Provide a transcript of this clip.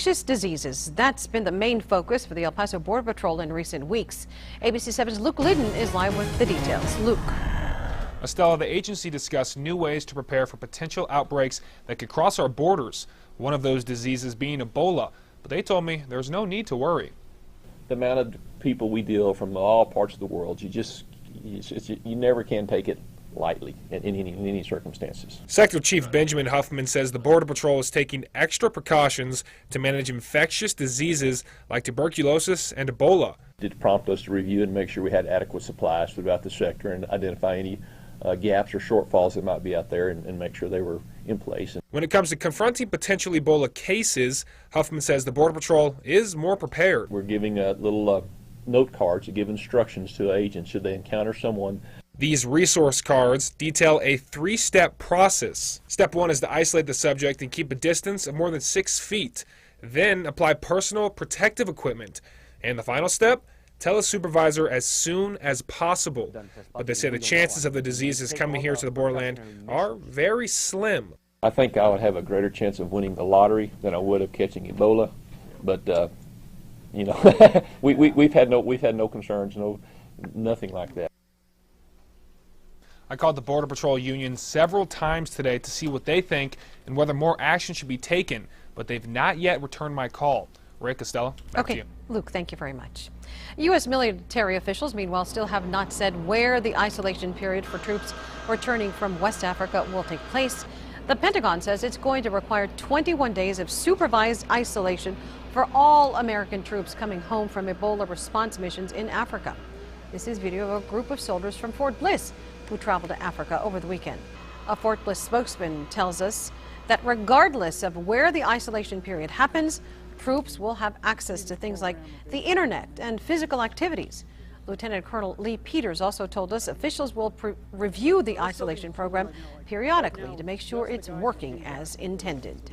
Infectious diseases. That's been the main focus for the El Paso Border Patrol in recent weeks. ABC 7's Luke Liddon is live with the details. Luke. Estella, the agency discussed new ways to prepare for potential outbreaks that could cross our borders. One of those diseases being Ebola. But they told me there's no need to worry. The amount of people we deal from all parts of the world, you never can take it lightly in any circumstances. Sector Chief Benjamin Huffman says the Border Patrol is taking extra precautions to manage infectious diseases like tuberculosis and Ebola. It did prompt us to review and make sure we had adequate supplies throughout the sector and identify any gaps or shortfalls that might be out there and make sure they were in place. When it comes to confronting potential Ebola cases, Huffman says the Border Patrol is more prepared. We're giving little note cards that give instructions to agents should they encounter someone. These resource cards detail a 3-step process. Step 1 is to isolate the subject and keep a distance of more than 6 feet. Then apply personal protective equipment. And the final step, tell a supervisor as soon as possible. But they say the chances of the diseases coming here to the borderland are very slim. I think I would have a greater chance of winning the lottery than I would of catching Ebola. But you know, we've had no concerns, nothing like that. I called the Border Patrol Union several times today to see what they think and whether more action should be taken, but they've not yet returned my call. Ray Costello, back to you. Luke, thank you very much. U.S. military officials, meanwhile, still have not said where the isolation period for troops returning from West Africa will take place. The Pentagon says it's going to require 21 days of supervised isolation for all American troops coming home from Ebola response missions in Africa. This is video of a group of soldiers from Fort Bliss who traveled to Africa over the weekend. A Fort Bliss spokesman tells us that regardless of where the isolation period happens, troops will have access to things like the internet and physical activities. Lieutenant Colonel Lee Peters also told us officials will review the isolation program periodically to make sure it's working as intended.